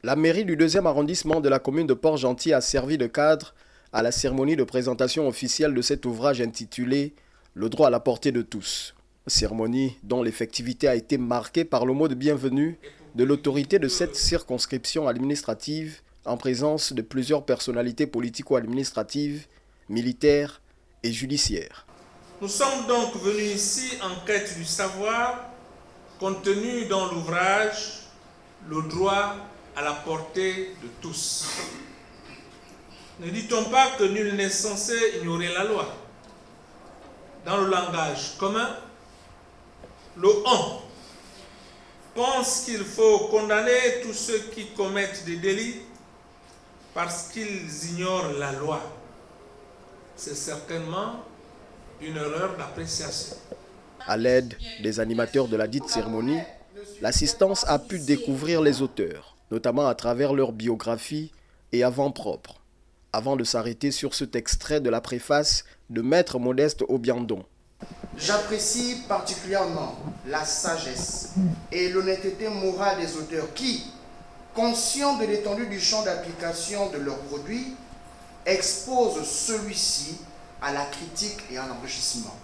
La mairie du 2e arrondissement de la commune de Port-Gentil a servi de cadre à la cérémonie de présentation officielle de cet ouvrage intitulé « Le droit à la portée de tous ». Cérémonie dont l'effectivité a été marquée par le mot de bienvenue de l'autorité de cette circonscription administrative en présence de plusieurs personnalités politico-administratives, militaires et judiciaires. Nous sommes donc venus ici en quête du savoir contenu dans l'ouvrage « Le droit à la portée de tous ». Ne dit-on pas que nul n'est censé ignorer la loi? Dans le langage commun, le on pense qu'il faut condamner tous ceux qui commettent des délits parce qu'ils ignorent la loi. C'est certainement une erreur d'appréciation. À l'aide des animateurs de la dite cérémonie, l'assistance a pu découvrir les auteurs, notamment à travers leur biographie et avant-propre, avant de s'arrêter sur cet extrait de la préface de Maître Modeste Obiandon. J'apprécie particulièrement la sagesse et l'honnêteté morale des auteurs qui, conscients de l'étendue du champ d'application de leurs produits, exposent celui-ci à la critique et à l'enrichissement.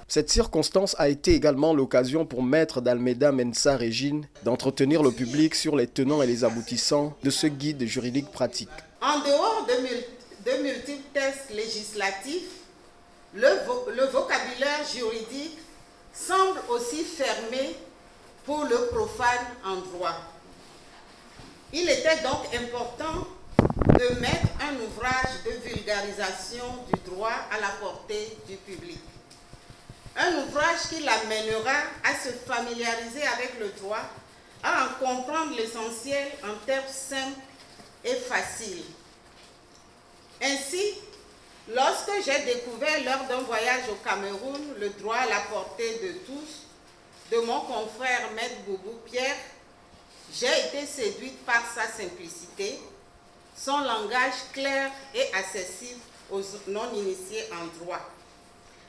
Cette circonstance a été également l'occasion pour Maître d'Almeida Mensa Régine d'entretenir le public sur les tenants et les aboutissants de ce guide juridique pratique. En dehors de multiples textes législatifs, le vocabulaire juridique semble aussi fermé pour le profane en droit. Il était donc important de mettre un ouvrage de vulgarisation du droit à la portée du public. Un ouvrage qui l'amènera à se familiariser avec le droit, à en comprendre l'essentiel en termes simples et faciles. Ainsi, lorsque j'ai découvert lors d'un voyage au Cameroun le droit à la portée de tous, de mon confrère Maître Boubou Pierre, j'ai été séduite par sa simplicité, son langage clair et accessible aux non-initiés en droit.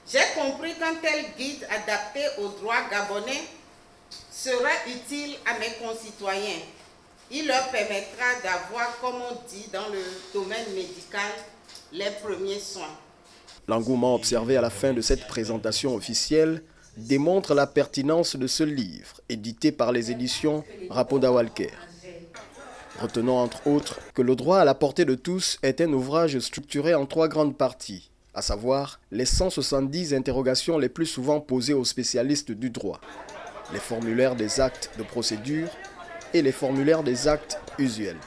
J'ai compris qu'un tel guide adapté au droit gabonais sera utile à mes concitoyens. Il leur permettra d'avoir, comme on dit dans le domaine médical, les premiers soins. L'engouement observé à la fin de cette présentation officielle démontre la pertinence de ce livre, édité par les éditions Rapoda Walker. Retenons entre autres que Le droit à la portée de tous est un ouvrage structuré en 3 grandes parties, à savoir les 170 interrogations les plus souvent posées aux spécialistes du droit, les formulaires des actes de procédure et les formulaires des actes usuels.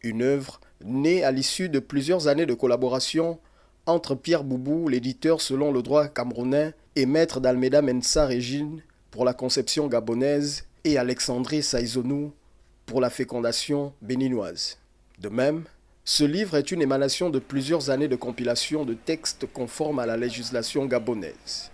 Une œuvre née à l'issue de plusieurs années de collaboration entre Pierre Boubou, l'éditeur selon le droit camerounais, et Maître d'Almeida Mensa Régine pour la conception gabonaise et Alexandrie Saïzonou pour la fécondation béninoise. De même, ce livre est une émanation de plusieurs années de compilation de textes conformes à la législation gabonaise.